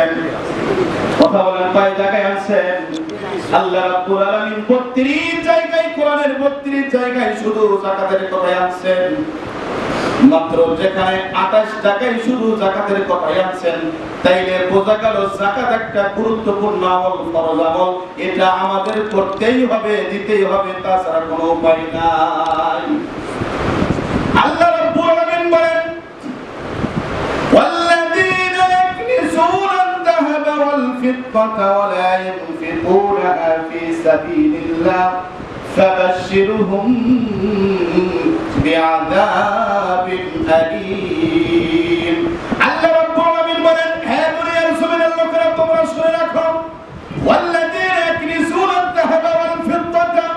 আনছেন? কথা বলেন, কয় জায়গায় আনছেন? আল্লাহ রাব্বুল আলামিন 32 জায়গায়, কোরআনের 32 জায়গায় শুধু যাকাতের কথা আনছেন। মাত্র যেখানে 28 টাকায় শুধু যাকাতের কথা আনছেন, তাইলে বোঝা গেল যাকাত একটা গুরুত্বপূর্ণ আমল, ফরজ আমল। এটা আমাদের করতেই হবে, দিতেই হবে, তাছাড়া কোনো উপায় নাই। আল্লাহ রাব্বুল আলামিন বলেন, ওয়াল্লাযীনা ইয়াকনিজুনা আয-যাহাবা ওয়াল-ফিদ্দাতা ওয়া লা ইউনফিকুনাহা ফী সাবীলিল্লাহ ফাবাশশিরহুম বিআযাবিন আলীম। আল্লাহ রাব্বুল আলামিন বলেন, হে দুনিয়ার জমিনের লোকেরা, তোমরা শুনে রাখো, ওয়াল্লাযীনা ইয়াকনিজুনা আয-যাহাবা ওয়াল-ফিদ্দাতা,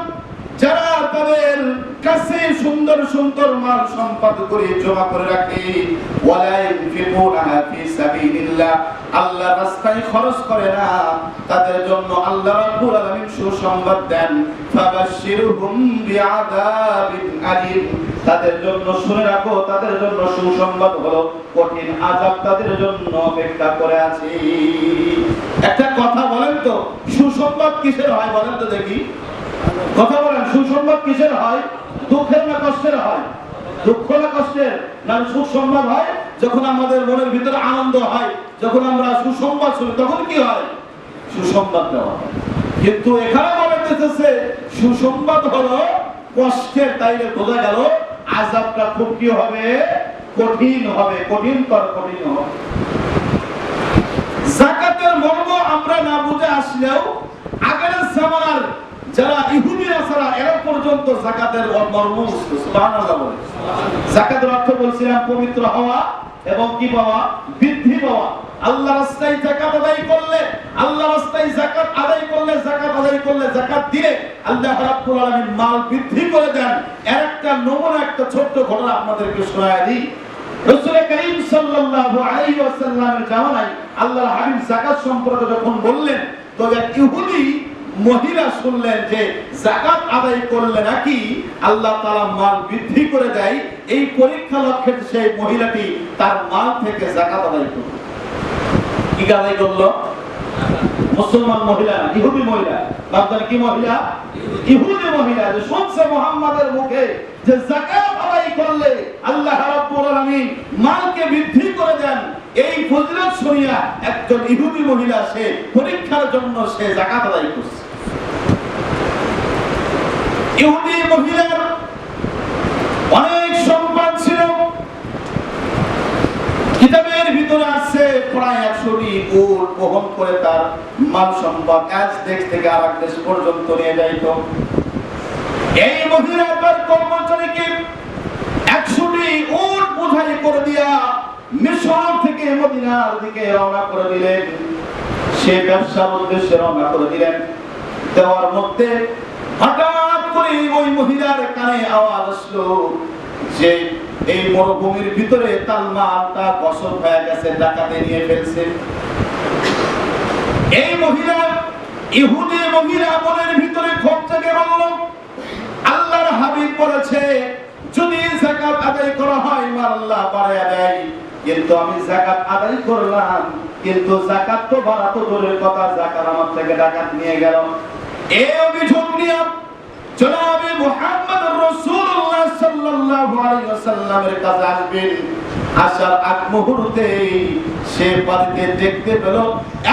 যারা তাদের কাছে সুন্দর সুন্দর মাল সম্পদ করে জমা করে রাখে, ওয়ালা ইউনফিকুনাহা ফী সাবিলিল্লাহ, আল্লাহর রাস্তায় খরচ করে না, তাদের জন্য আল্লাহ রাব্বুল আলামিন সুসংবাদ দেন, ফাবাশশিরহুম বিআযাবিন আলীম, তাদের জন্য শুনে রাখো, তাদের জন্য সুসংবাদ হলো কঠিন আযাব তাদের জন্য অপেক্ষা করে আছে। একটা কথা বলেন তো, সুসংবাদ কিসের হয় বলেন তো দেখি? কথা বলেন, সুসংবাদ কিসের হয়? দুঃখের না কষ্টের হয়? দুঃখ না কষ্টের? না সুসংবাদ হয় যখন আমাদের মনের ভিতরে আনন্দ হয়, যখন আমরা সুসংবাদ শুনি তখন কি হয়? সুসংবাদ দেওয়া হয়। কিন্তু এখানে বলতেছে সুসংবাদ হলো কষ্টের, তাইলে বোঝা গেল আযাবটা খুব কি হবে? কঠিন হবে, কঠিনতর কঠিন হবে। যাকাতের মর্ম আমরা না বুঝে আসলেও আগের জামানার যারা ইহুদি নাসারা এরা পর্যন্ত যাকাতের মর্ম বুঝতো। সুবহানাল্লাহ বলে। যাকাতের অর্থ বলছিলাম পবিত্র হওয়া এবং কি পাওয়া? বৃদ্ধি পাওয়া। আল্লাহর রাস্তায় যাকাত আদায় করলে, আল্লাহর রাস্তায় যাকাত আদায় করলে, যাকাত আদায় করলে, যাকাত দিলে আল্লাহ রাব্বুল আলামিন মাল বৃদ্ধি করে দেন। এর একটা নমুনা, একটা ছোট্ট ঘটনা আপনাদেরকে শোনায় দিই। রাসূল করিম সাল্লাল্লাহু আলাইহি ওয়াসাল্লামের জামানায় আল্লাহর হাবিব যাকাত সম্পর্কে যখন বললেন, তো এক ইহুদি মহিলা শুনলেন যে যাকাত আদায় করলে নাকি আল্লাহ তাআলা মাল বৃদ্ধি করে দেয়। এই পরীক্ষা লক্ষ্যে সেই মহিলাটি তার মাল থেকে যাকাত আদায় করল। কি আদায় করলো? মুসলমান মহিলা, ইহুদি মহিলা। বাপদার কি মহিলা? ইহুদি মহিলা। যে শুনছে মুহাম্মাদের মুখে যে যাকাত আদায় করলে আল্লাহ রাব্বুল আলামিন মালকে বৃদ্ধি করে দেন, এই ফজিলত শুনিয়া একজন ইহুদি মহিলা সে পরীক্ষার জন্য সে যাকাত আদায় করছে। ইহুদি মহিলার অনেক সম্পদ ছিল। কিতাবের ভিতরে আছে প্রায় 100টি উট বহন করে তার মাল সম্পদ এক দেশ থেকে আরেক দেশ পর্যন্ত নিয়ে যাইত। এই মহিলা তার কর্মচারীকে 100টি উট বোঝাই করে দিয়া মিশর থেকে মদিনার দিকে রওনা করে দিলেন। সে ব্যবসার উদ্দেশ্যে রওনা করে দিলেন। দেওয়ার মধ্যে হঠাৎ করে ওই মহিলার কানে আওয়াজ আসলো যে এই মরুভূমির ভিতরে তার মালটা গসব হয়ে গেছে, ডাকাতে নিয়ে ফেলছে। এই মহিলা, ইহুদি মহিলা মনের ভিতরে ক্ষোভ থেকে বলল, আল্লাহর হাবিব বলেছে যদি যাকাত আদায় করা হয় মাল আল্লাহ বাড়ায়া দেয়, কিন্তু আমি যাকাত আদায় করলাম, কিন্তু যাকাত তো বাড়া তো দূরের কথা, যাকাত আমার থেকে ডাকাত নিয়ে গেল। এই অভিযোগ নিয়ে জনাবে মুহাম্মদ রাসূলুল্লাহ সাল্লাল্লাহু আলাইহি ওয়াসাল্লামের কাছে আসবেন। আসার আগ মুহূর্তে সে বাড়িতে দেখতে পেল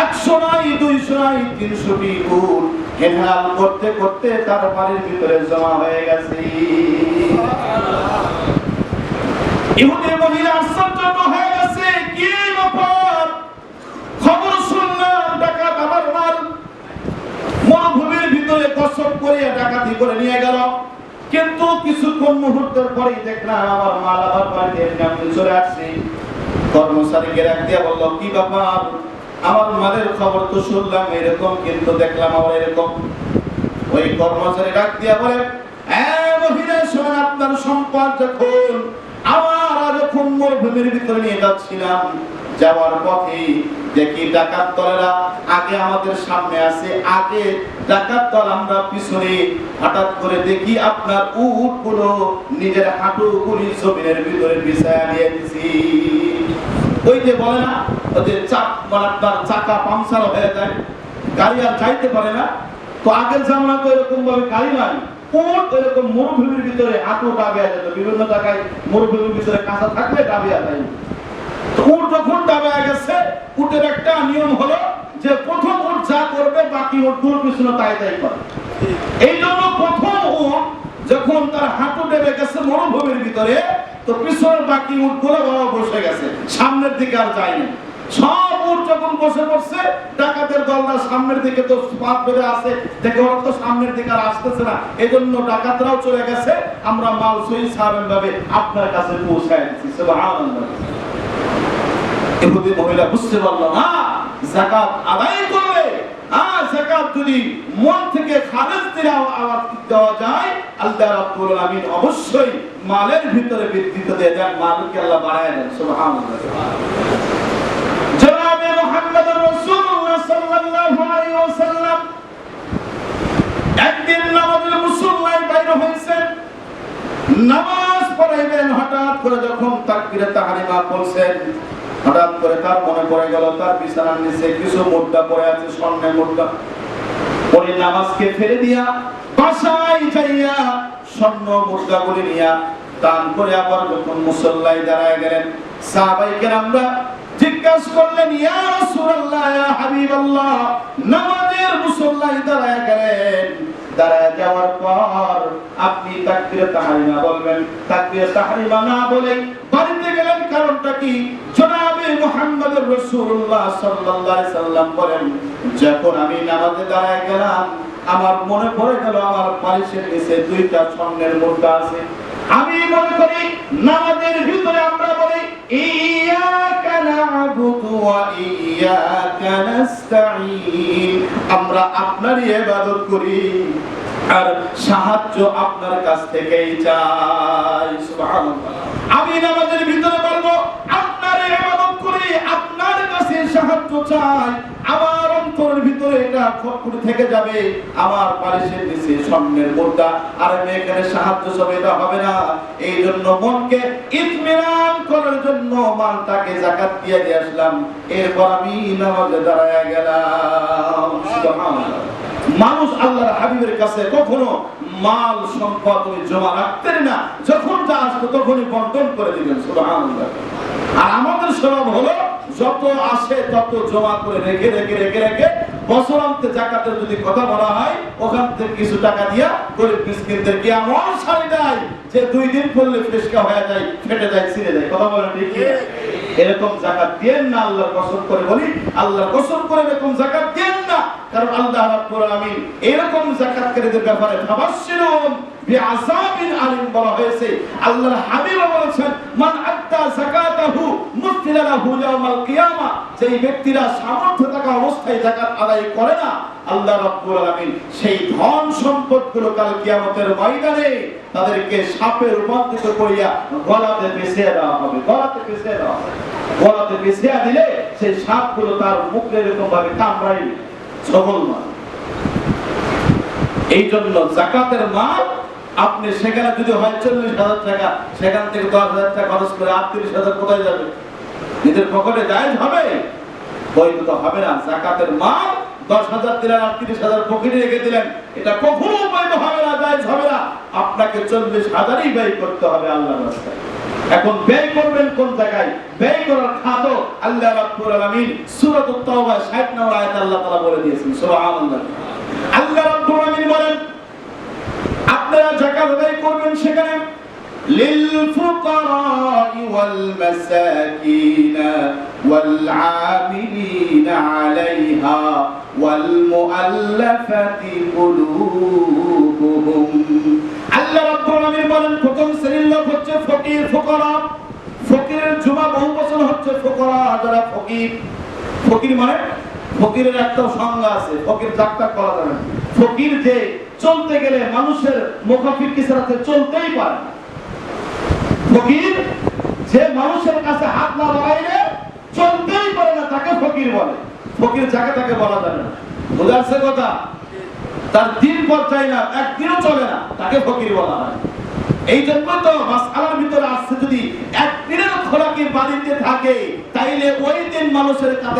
100 নাই, 200 নাই, 300টি উট হেনাল করতে করতে তার বাড়ির ভিতরে জমা হয়ে গেছে। ইহুদি মহিলা আশ্চর্য হয়ে গেছে, কি ব্যাপার? খবর শুনলাম ডাকাত আমার মাল মরুভূমির ভিতরে কসব করে ডাকাতি করে নিয়ে গেল, কিন্তু কিছুক্ষণ মুহূর্তের পরেই দেখলাম আমার মাল আবার বাড়িতে এমনি চলে আসছে। কর্মচারীকে ডাক দিয়ে বলল, কি ব্যাপার? আমার মালের খবর তো শুনলাম এরকম, কিন্তু দেখলাম আবার এরকম। ওই কর্মচারী ডাক দিয়ে বলে, হ্যাঁ মহিলা শোনেন, আপনার সম্পদ যখন যখন মরুভূমির ভিতরে নিয়ে যাচ্ছিলাম, যাওয়ার পথে দেখি ডাকাত দলেরা আগে আমাদের সামনে আছে, আগে ডাকাত দল আমরা পিছনে। হঠাৎ করে দেখি আপনার উটগুলো নিজের হাঁটুগুলি জমিনের ভিতরে বিছায়া দিয়ে দিছি। ওই যে বলে না, ওই আপনার চাকা পাংচার হয়ে যায়, গাড়ি আর যাইতে পারে না। তো আগের জামানা তো এরকম ভাবে গাড়ি নাই, উট এরকম মরুভূমির ভিতরে হাঁটু ডাবিয়া যেত, বিভিন্ন জায়গায় মরুভূমির ভিতরে কাঁচা থাকলে ডাবিয়া যায়। তো উট যখন ডাবিয়া গেছে, উটের একটা নিয়ম হলো যে প্রথম উট যা করবে বাকি উটগুলোর পিছনে তাই তাই করে। এই জন্য প্রথম উট যখন তার হাঁটু ডেবে গেছে মরুভূমির ভিতরে, তো পিছনের বাকি উটগুলো বসে গেছে, সামনের দিকে আর যায়নি। সব উট যখন বসে পড়ছে, ডাকাতের দলরা সামনের দিকে তো পাত বেঁধে আছে, দেখে ওরা তো সামনের দিকে আর আসতেছে না, এজন্য ডাকাতরাও চলে গেছে, আমরা মাল সহি সাহাবেন ভাবে আপনার কাছে পৌঁছায় দিচ্ছি। সুবহানাল্লাহ। ইহুদি মহিলা বুঝতে পারলো না যাকাত আদায় করলে, যাকাত যদি মন থেকে খালেস দিয়ে আওয়াজ দেওয়া যায়, আল্লাহ রাব্বুল আলামিন অবশ্যই মালের ভিতরে বৃদ্ধি দিয়ে দেন, মালকে আল্লাহ বাড়ায় দেন। সুবহানাল্লাহ। জনাবে মুহাম্মদুর রাসূলুল্লাহ সাল্লাল্লাহু আলাইহি ওয়াসাল্লাম একদিন নামাজের মুসল্লায় বাইরে হয়েছেন, নামাজ পড়াইবেন। হঠাৎ করে যখন তাকবীরে তাহরিমা বলছেন, হঠাৎ করে তার মনে পড়ে গেল তার বিছানার নিচে কিছু মুদ্রা পড়ে আছে, স্বর্ণের মুদ্রা। ওই নামাজকে ফেলে দিয়া বাসায় যাইয়া স্বর্ণ মুদ্রাগুলি নিয়া দান করে আবার যখন মুসল্লায় দাঁড়ায় গেলেন, সাহাবায়ে কেরামরা জিজ্ঞাসা করলেন, ইয়া রাসূলুল্লাহ, ইয়া হাবিবাল্লাহ, নামাজের মুসল্লায় দাঁড়ায় গেলেন, দাঁড়ায় যাওয়ার পর আপনি তাকবীরে তাহরিমা বলবেন, তাকবীরে তাহরিমা না বলে বাড়িতে গেলেন, কারণটা কি? জনাবে মুহাম্মদুর রাসূলুল্লাহ সাল্লাল্লাহু আলাইহি সাল্লাম বলেন, যখন আমি নামাজে দাঁড়ায় গেলাম, আমার মনে পড়ে গেল আমার বালিশের নিচে দুইটা স্বর্ণের মুদ্রা আছে। আমি মনে করি নামাজের ভিতরে আমরা বলি ইয়াকা না'বুদু ওয়া ইয়াকা নাস্তাঈন, আমরা আপনারই ইবাদত করি আর সাহায্য আপনার কাছ থেকেই চাই। সুবহানাল্লাহ। আমি নামাজের ভিতরে বলবো আপনার ইবাদত করি, আপনার কাছে সাহায্য চাই, আমার অন্তরের ভিতরে এটা ফটফট থেকে যাবে, আমার বালিশের নিচে স্বর্ণের মুদ্রা, আর আমি এখানে সাহায্য চাই, এটা হবে না। এই জন্য মনকে ইতমিনান করার জন্য মালটাকে যাকাত দিয়ে আসলাম, এরপর আমি নামাজে দাঁড়ায় গেলাম। সুবহানাল্লাহ। মানুষ আল্লাহর হাবিবের কাছে কখনো মাল সম্পদ জমা রাখতেন না, যখন যা আসতো তখনই বন্টন করে দিবেন। সুবহানাল্লাহ। আর আমাদের স্বভাব হলো যত আসে তত জমা করে রেখে রেখে রেখে রেখে বছরান্তে যাকাতের যদি কথা বলা হয়, ওখান থেকে কিছু টাকা দিয়া গরিব মিসকিনদেরকে এমন শাড়ি দেয় যে 2 দিন পরলে ফেসকা হয়ে যায়, ফেটে যায়, ছিঁড়ে যায়। কথা বলেন ঠিক কি? এরকম যাকাত দেন না, আল্লাহর কসম করে বলি, আল্লাহর কসম করে এরকম যাকাত দেন না। কারণ আল্লাহ রাব্বুল আলামিন এরকম যাকাতকারীদের ব্যাপারে ফাবাশশিরুহুম বিআযাবিন আলিম বলা হয়েছে। আল্লাহর হাবিব বলেছেন, মান আদ্দা যাকাতাহু মুফতিলা লাহু ইয়াউমাল কিয়ামা, যেই ব্যক্তিরা সামর্থ্য থাকা অবস্থায় যাকাত আদায় করে না, আল্লাহ রাব্বুল আলামিন সেই ধন সম্পদগুলো কাল কিয়ামতের ময়দানে তাদেরকে সাপে রূপান্তরিত করিয়া গলাতে পেঁচিয়ে দেওয়া হবে। গলাতে পেঁচিয়ে দেওয়া হবে। গলাতে পেঁচিয়ে দিলে সেই সাপগুলো তার মুখে এরকম ভাবে কামড়াইবে, সবল না। এই জন্য যাকাতের মাল আপনি সেখানে যদি হয় 40,000 টাকা, সেখান থেকে 10,000 টাকা খরচ করে 38,000 কোথায় যাবে? নিজের পকেটে জায়েজ হবে? বৈধ হবে না। যাকাতের মাল 10,000 দিলেন, 38,000 পকেটে রেখে দিলেন, এটা কখনো বৈধ হবে না, জায়েজ হবে না। আপনাকে 40,000ই ব্যয় করতে হবে আল্লাহর রাস্তায়। এখন ব্যয় করবেন কোন জায়গায়? ব্যয় করার খাতো আল্লাহ রাব্বুল আলামিন সূরাতুত তাওবা 60 নম্বর আয়াতে আল্লাহ তাআলা বলে দিয়েছেন। সুবহানাল্লাহ। আল্লাহ রাব্বুল আলামিন বলেন, আপনারা যাকাত আদায় করবেন সেখানে লিল ফুকারা'i ওয়াল মাসাকিন ওয়াল আমিলিন আলাইহা ওয়াল মুআল্লাফাতি কুলুবুহুম। আল্লাহ রাব্বুল আলামিন বলেন, প্রথম শ্রেণীর লোক হচ্ছে ফকির, ফুকারা। ফকিরের জুমা বহুবচন হচ্ছে ফুকারা, যারা ফকির। ফকির মানে ফকিরের একটা সংজ্ঞা আছে, ফকির জাকতাক বলা যাবে না। ফকির যে চলতে গেলে মানুষের মুখাফিকি ছাড়া চলতেই পারে না। ফকির যে মানুষের কাছে হাত না বাড়াইলে চলতেই পারে না, তাকে ফকির বলে। ফকির যাকে তাকে বলা যাবে না। বুঝাচ্ছে কথা? তার দিন পর্যায়ে না, একদিনও চলে না, তাকে ফকির বলা হয়। এই জন্য তো মাসআলার ভিতরে আসছে, যদি একদিনেরও আখলাকি বাড়িতে থাকে তাইলে ওই দিন মানুষের কাছে